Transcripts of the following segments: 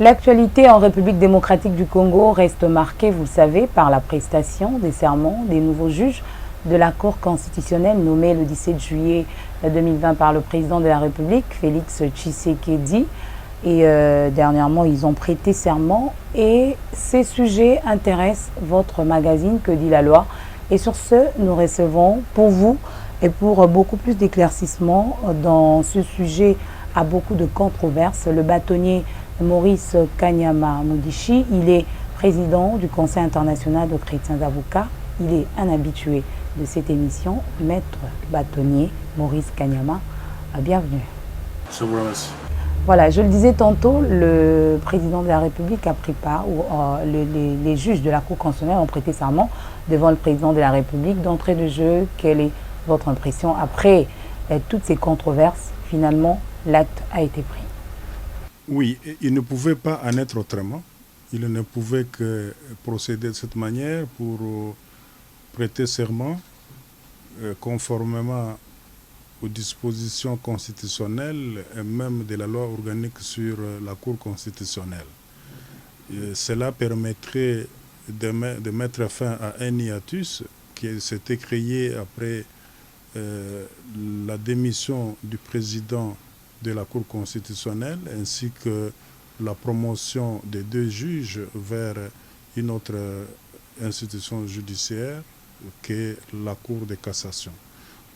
L'actualité en République démocratique du Congo reste marquée, vous le savez, par la prestation des serments des nouveaux juges de la Cour constitutionnelle nommés le 17 juillet 2020 par le président de la République, Félix Tshisekedi. Et dernièrement, ils ont prêté serment et ces sujets intéressent votre magazine Que dit la loi. Et sur ce, nous recevons pour vous et pour beaucoup plus d'éclaircissements dans ce sujet à beaucoup de controverses, le bâtonnier Maurice Kanyama Mudishi. Il est président du Conseil international de chrétiens avocats. Il est un habitué de cette émission, maître bâtonnier Maurice Kanyama. Bienvenue. Je vous remercie. Voilà, je le disais tantôt, le président de la République a pris part, ou les juges de la Cour constitutionnelle ont prêté serment devant le président de la République. D'entrée de jeu, quelle est votre impression après toutes ces controverses? Finalement, l'acte a été pris. Oui, il ne pouvait pas en être autrement. Il ne pouvait que procéder de cette manière pour prêter serment conformément aux dispositions constitutionnelles et même de la loi organique sur la Cour constitutionnelle. Cela permettrait de mettre fin à un hiatus qui s'était créé après la démission du président de la Cour constitutionnelle ainsi que la promotion des deux juges vers une autre institution judiciaire qu'est la Cour de cassation.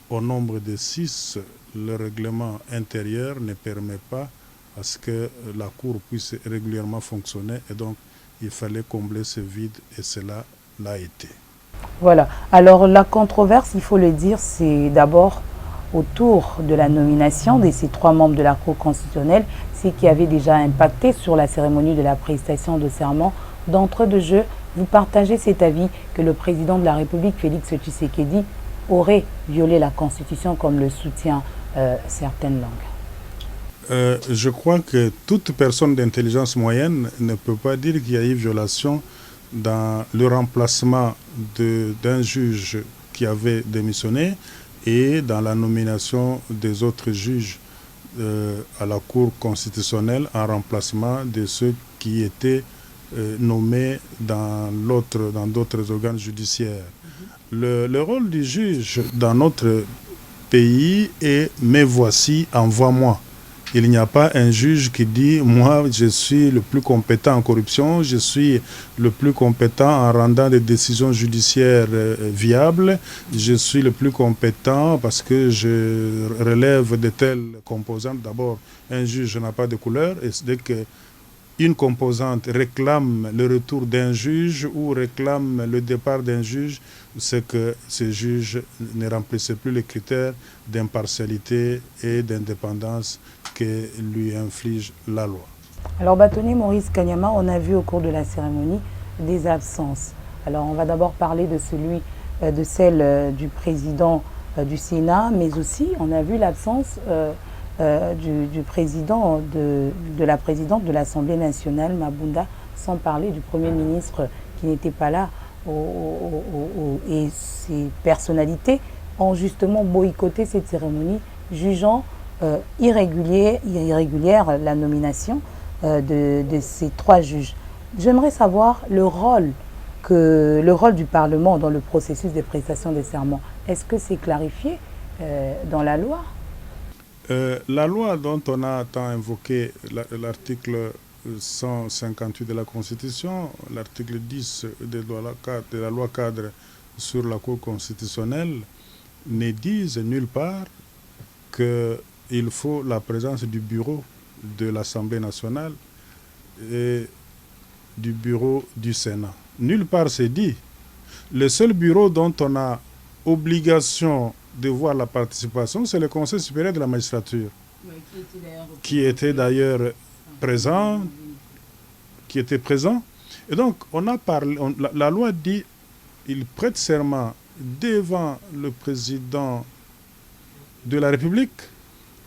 Au nombre de 6, le règlement intérieur ne permet pas à ce que la Cour puisse régulièrement fonctionner et donc il fallait combler ce vide et cela l'a été. Voilà. Alors la controverse, il faut le dire, c'est d'abord autour de la nomination de ces 3 membres de la Cour constitutionnelle, ce qui avait déjà impacté sur la cérémonie de la prestation de serment. D'entrée de jeu, vous partagez cet avis que le président de la République, Félix Tshisekedi, aurait violé la Constitution comme le soutient certaines langues? Je crois que toute personne d'intelligence moyenne ne peut pas dire qu'il y a eu violation dans le remplacement d'un juge qui avait démissionné et dans la nomination des autres juges à la Cour constitutionnelle en remplacement de ceux qui étaient nommés dans d'autres organes judiciaires. Le rôle du juge dans notre pays est « me voici, envoie-moi ». Il n'y a pas un juge qui dit « moi, je suis le plus compétent en corruption, je suis le plus compétent en rendant des décisions judiciaires viables, je suis le plus compétent parce que je relève de telles composantes ». D'abord, un juge n'a pas de couleur et dès qu'une composante réclame le retour d'un juge ou réclame le départ d'un juge, c'est que ce juge ne remplissait plus les critères d'impartialité et d'indépendance que lui inflige la loi. Alors, bâtonnier Maurice Kanyama, on a vu au cours de la cérémonie des absences. Alors, on va d'abord parler de celle du président du Sénat, mais aussi on a vu l'absence du président, de la présidente de l'Assemblée nationale, Mabunda, sans parler du Premier ministre qui n'était pas là. Et ces personnalités ont justement boycotté cette cérémonie, jugeant irrégulière la nomination de ces 3 juges. J'aimerais savoir le rôle du Parlement dans le processus de prestation des serments. Est-ce que c'est clarifié dans la loi? La loi dont on a tant invoqué l'article 158 de la Constitution, l'article 10 de la loi cadre sur la Cour constitutionnelle, ne disent nulle part qu'il faut la présence du bureau de l'Assemblée nationale et du bureau du Sénat. Nulle part c'est dit. Le seul bureau dont on a obligation de voir la participation, c'est le Conseil supérieur de la magistrature, qui était d'ailleurs présent, Et donc, on a parlé, la loi dit il prête serment devant le président de la République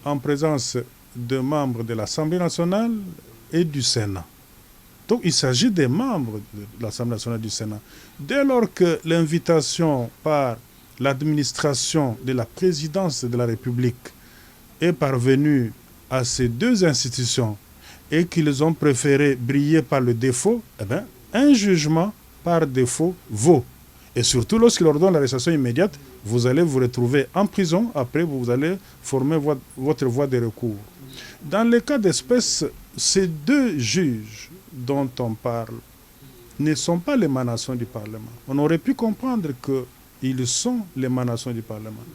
en présence de membres de l'Assemblée nationale et du Sénat. Donc, il s'agit des membres de l'Assemblée nationale et du Sénat. Dès lors que l'invitation par l'administration de la présidence de la République est parvenue à ces 2 institutions et qu'ils ont préféré briller par le défaut, eh bien, un jugement par défaut vaut. Et surtout, lorsqu'il ordonne l'arrestation immédiate, vous allez vous retrouver en prison. Après, vous allez former votre voie de recours. Dans le cas d'espèce, ces deux juges dont on parle ne sont pas l'émanation du Parlement. On aurait pu comprendre qu'ils sont l'émanation du Parlement.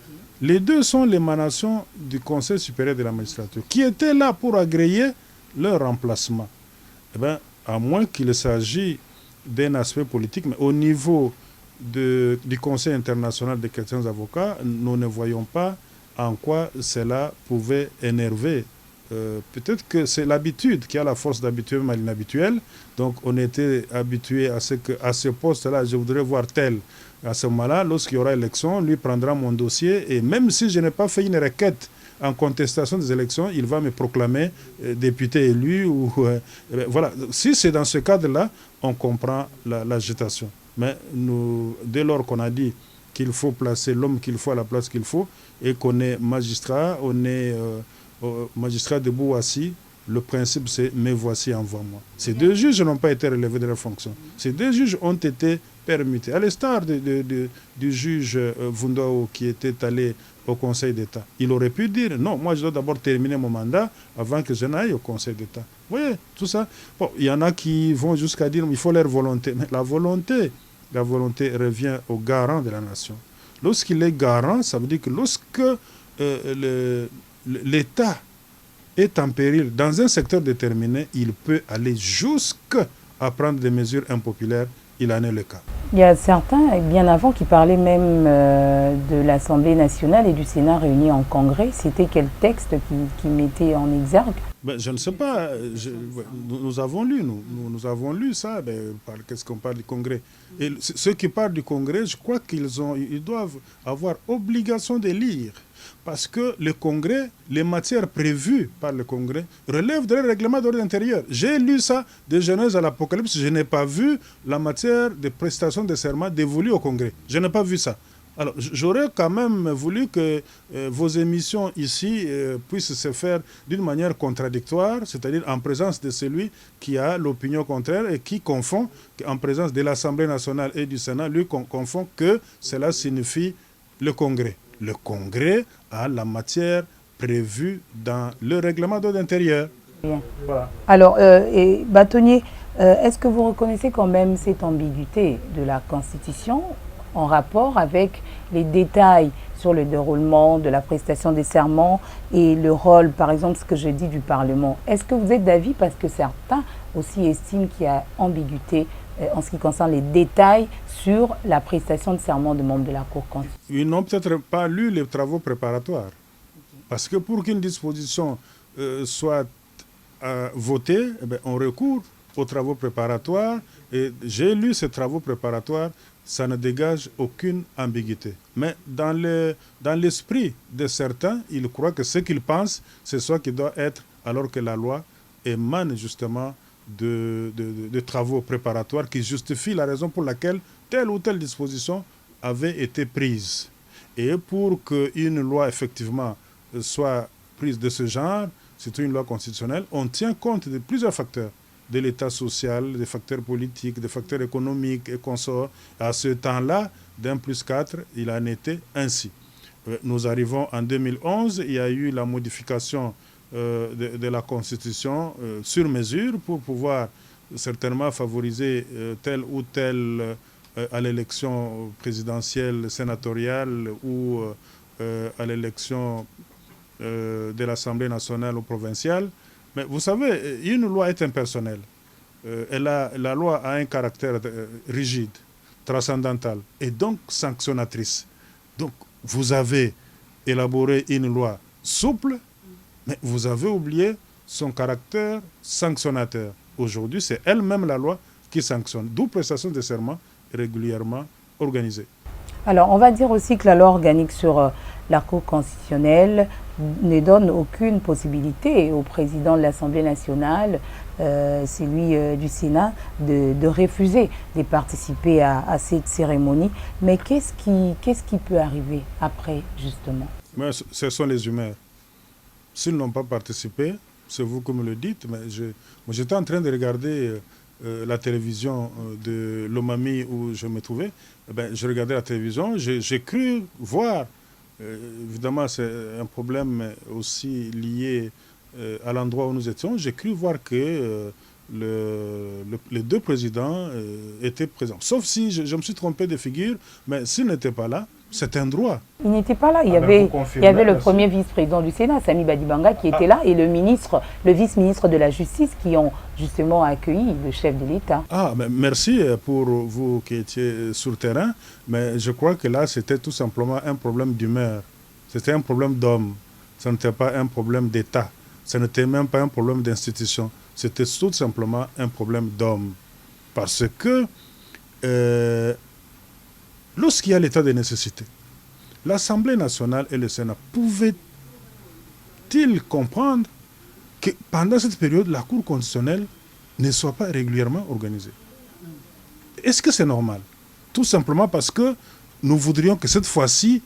Les deux sont l'émanation du Conseil supérieur de la magistrature, qui était là pour agréer leur remplacement. Eh bien, à moins qu'il s'agisse d'un aspect politique, mais au niveau du Conseil international des chrétiens avocats, nous ne voyons pas en quoi cela pouvait énerver. Peut-être que c'est l'habitude qui a la force d'habituer même à l'inhabituel. Donc on était habitué à ce ce poste-là, je voudrais voir tel. À ce moment-là, lorsqu'il y aura élection, lui prendra mon dossier et même si je n'ai pas fait une requête en contestation des élections, il va me proclamer député élu. Voilà. Si c'est dans ce cadre-là, on comprend l'agitation. Mais dès lors qu'on a dit qu'il faut placer l'homme qu'il faut à la place qu'il faut et qu'on est magistrat, on est magistrat debout ou assis, le principe c'est « me voici, envoie-moi ». Ces deux juges n'ont pas été relevés de leur fonction. Ces deux juges ont été permutés. À l'instar du juge Vundao qui était allé au Conseil d'État. Il aurait pu dire « non, moi je dois d'abord terminer mon mandat avant que je n'aille au Conseil d'État ». Vous voyez, tout ça. Bon, il y en a qui vont jusqu'à dire « il faut leur volonté ». Mais la volonté revient au garant de la nation. Lorsqu'il est garant, ça veut dire que lorsque l'État est en péril dans un secteur déterminé, il peut aller jusqu'à prendre des mesures impopulaires. Il en est le cas. Il y a certains, bien avant, qui parlaient même de l'Assemblée nationale et du Sénat réunis en congrès. C'était quel texte qui mettait en exergue? Je ne sais pas. Nous avons lu, nous avons lu ça. Qu'est-ce qu'on parle du congrès? Et ceux qui parlent du congrès, je crois ils doivent avoir obligation de lire. Parce que le congrès, les matières prévues par le congrès relèvent de leur règlement d'ordre intérieur. J'ai lu ça de Genèse à l'Apocalypse. Je n'ai pas vu la matière de prestation de serment dévolue au congrès. Je n'ai pas vu ça. Alors, j'aurais quand même voulu que vos émissions ici puissent se faire d'une manière contradictoire, c'est-à-dire en présence de celui qui a l'opinion contraire et qui confond, en présence de l'Assemblée nationale et du Sénat, lui confond que cela signifie le congrès. Le congrès a la matière prévue dans le règlement d'ordre intérieur. Bien. Voilà. Alors, Bâtonnier, est-ce que vous reconnaissez quand même cette ambiguïté de la Constitution en rapport avec les détails sur le déroulement de la prestation des serments et le rôle, par exemple, ce que je dis du Parlement? Est-ce que vous êtes d'avis, parce que certains aussi estiment qu'il y a ambiguïté en ce qui concerne les détails sur la prestation de serment de membres de la Cour constitutionnelle? Ils n'ont peut-être pas lu les travaux préparatoires. Parce que pour qu'une disposition soit votée, on recourt aux travaux préparatoires. Et j'ai lu ces travaux préparatoires, ça ne dégage aucune ambiguïté. Mais dans l'esprit de certains, ils croient que ce qu'ils pensent, c'est ce qui doit être, alors que la loi émane justement de travaux préparatoires qui justifient la raison pour laquelle telle ou telle disposition avait été prise. Et pour qu'une loi effectivement soit prise de ce genre, c'est une loi constitutionnelle, on tient compte de plusieurs facteurs, de l'état social, des facteurs politiques, des facteurs économiques et consorts. À ce temps-là, d'1+4, il en était ainsi. Nous arrivons en 2011, il y a eu la modification de la Constitution sur mesure pour pouvoir certainement favoriser tel ou tel à l'élection présidentielle, sénatoriale ou à l'élection de l'Assemblée nationale ou provinciale. Mais vous savez, une loi est impersonnelle. La loi a un caractère rigide, transcendantal et donc sanctionnatrice. Donc vous avez élaboré une loi souple, mais vous avez oublié son caractère sanctionnateur. Aujourd'hui, c'est elle-même la loi qui sanctionne, d'où prestation de serment régulièrement organisée. Alors, on va dire aussi que la loi organique sur la Cour constitutionnelle ne donne aucune possibilité au président de l'Assemblée nationale, celui du Sénat, de refuser de participer à cette cérémonie. Mais qu'est-ce qui peut arriver après, justement? Mais ce sont les humeurs. S'ils n'ont pas participé, c'est vous qui me le dites, mais moi j'étais en train de regarder la télévision de Lomami où je me trouvais. Eh ben, je regardais la télévision, j'ai cru voir, évidemment c'est un problème aussi lié à l'endroit où nous étions, j'ai cru voir que les deux présidents étaient présents. Sauf si je me suis trompé de figure, mais s'ils n'étaient pas là, c'est un droit. Il n'était pas là. Il y avait le premier vice-président du Sénat, Sami Badibanga, qui était là, et le vice-ministre de la Justice, qui ont justement accueilli le chef de l'État. Ah, mais merci pour vous qui étiez sur le terrain, mais je crois que là, c'était tout simplement un problème d'humeur. C'était un problème d'homme. Ce n'était pas un problème d'État. Ce n'était même pas un problème d'institution. C'était tout simplement un problème d'homme. Parce que lorsqu'il y a l'état de nécessité, l'Assemblée nationale et le Sénat pouvaient-ils comprendre que pendant cette période, la Cour constitutionnelle ne soit pas régulièrement organisée? Est-ce que c'est normal? Tout simplement parce que nous voudrions que cette fois-ci,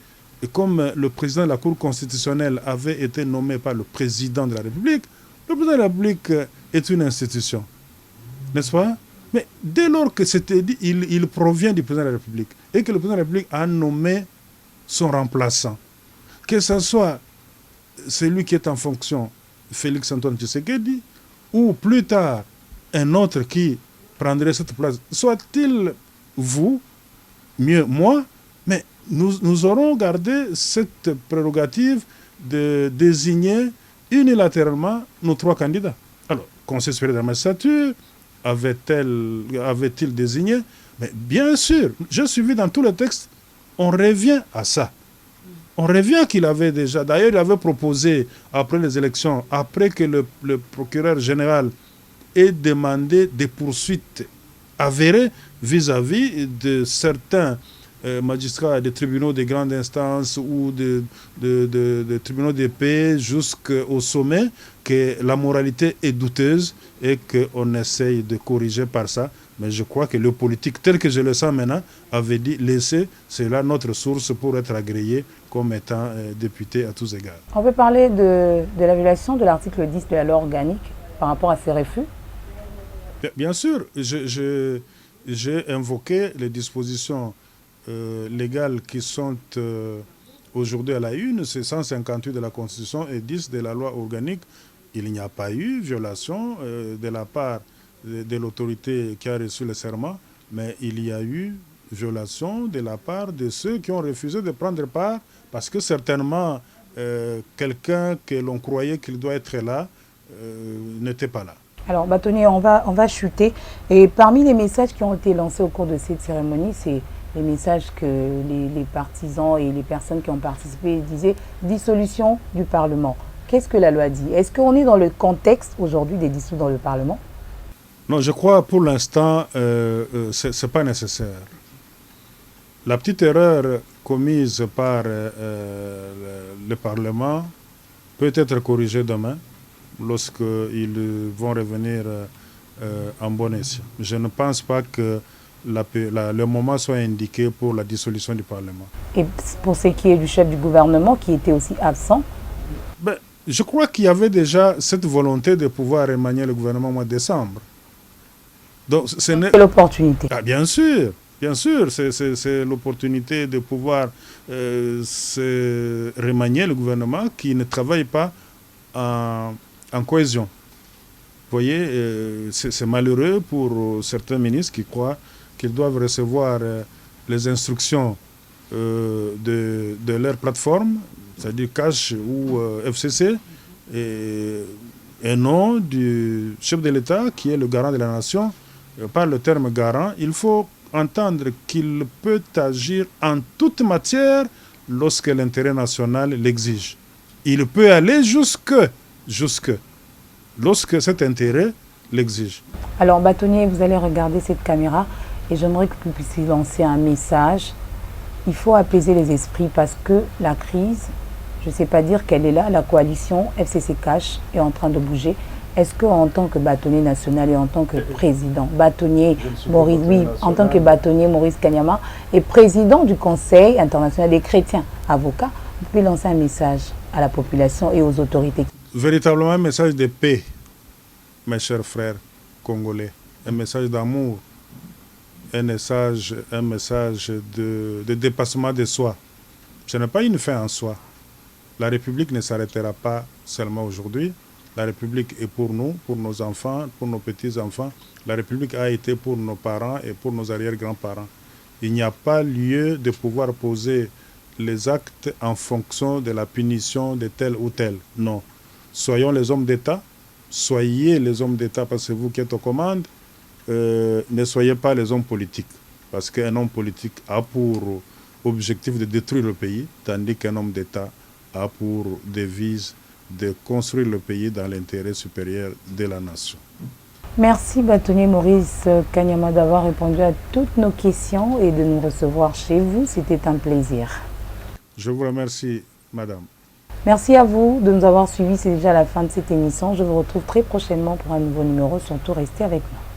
comme le président de la Cour constitutionnelle avait été nommé par le président de la République, le président de la République est une institution, n'est-ce pas? Mais dès lors que c'était dit, il provient du président de la République et que le président de la République a nommé son remplaçant, que ce soit celui qui est en fonction, Félix Antoine Tshisekedi, ou plus tard un autre qui prendrait cette place, soit-il vous, mieux moi, mais nous aurons gardé cette prérogative de désigner unilatéralement nos trois candidats. Alors, Conseil supérieur de la magistrature avait-il désigné? Mais bien sûr, j'ai suivi dans tous les textes, on revient à ça. On revient qu'il avait déjà, d'ailleurs il avait proposé après les élections, après que le procureur général ait demandé des poursuites avérées vis-à-vis de certains magistrats des tribunaux de grande instance ou de tribunaux de paix jusqu'au sommet, que la moralité est douteuse et qu'on essaye de corriger par ça. Mais je crois que le politique, tel que je le sens maintenant, avait dit laisser, c'est là notre source pour être agréé comme étant député à tous égards. On peut parler de la violation de l'article 10 de la loi organique par rapport à ces refus? Bien sûr, j'ai invoqué les dispositions légales qui sont aujourd'hui à la une, c'est 158 de la Constitution et 10 de la loi organique. Il n'y a pas eu violation de la part de l'autorité qui a reçu le serment, mais il y a eu violation de la part de ceux qui ont refusé de prendre part parce que certainement quelqu'un que l'on croyait qu'il doit être là n'était pas là. Alors, Bâtonnier, on va chuter. Et parmi les messages qui ont été lancés au cours de cette cérémonie, c'est les messages que les partisans et les personnes qui ont participé disaient « dissolution du Parlement ». Qu'est-ce que la loi dit? Est-ce qu'on est dans le contexte aujourd'hui des dissous dans le Parlement? Non, je crois pour l'instant, ce n'est pas nécessaire. La petite erreur commise par le Parlement peut être corrigée demain lorsqu'ils vont revenir en bon escient. Je ne pense pas que le moment soit indiqué pour la dissolution du Parlement. Et pour ce qui est du chef du gouvernement qui était aussi absent? Ben, je crois qu'il y avait déjà cette volonté de pouvoir remanier le gouvernement au mois de décembre. Donc, c'est l'opportunité. Ah, bien sûr, c'est l'opportunité de pouvoir se remanier le gouvernement qui ne travaille pas en cohésion. Vous voyez, c'est malheureux pour certains ministres qui croient qu'ils doivent recevoir les instructions de leur plateforme, c'est-à-dire Cash ou FCC, et non du chef de l'État qui est le garant de la nation. Par le terme garant, il faut entendre qu'il peut agir en toute matière lorsque l'intérêt national l'exige. Il peut aller jusque lorsque cet intérêt l'exige. Alors, Bâtonnier, vous allez regarder cette caméra et j'aimerais que vous puissiez lancer un message. Il faut apaiser les esprits parce que la crise, je ne sais pas dire qu'elle est là, la coalition FCC Cash est en train de bouger. Est-ce qu'en tant que bâtonnier national et en tant que président, bâtonnier Maurice, oui, en tant que bâtonnier Maurice Kanyama et président du Conseil international des chrétiens, avocat, vous pouvez lancer un message à la population et aux autorités? véritablement un message de paix, mes chers frères congolais, un message d'amour, un message de dépassement de soi. Ce n'est pas une fin en soi. La République ne s'arrêtera pas seulement aujourd'hui. La République est pour nous, pour nos enfants, pour nos petits-enfants. La République a été pour nos parents et pour nos arrière-grands-parents. Il n'y a pas lieu de pouvoir poser les actes en fonction de la punition de tel ou tel. Non. Soyons les hommes d'État. Soyez les hommes d'État parce que c'est vous qui êtes aux commandes. Ne soyez pas les hommes politiques. Parce qu'un homme politique a pour objectif de détruire le pays, tandis qu'un homme d'État a pour devise de construire le pays dans l'intérêt supérieur de la nation. Merci bâtonnier Maurice Kanyama d'avoir répondu à toutes nos questions et de nous recevoir chez vous. C'était un plaisir. Je vous remercie, madame. Merci à vous de nous avoir suivis. C'est déjà la fin de cette émission. Je vous retrouve très prochainement pour un nouveau numéro. Surtout, restez avec nous.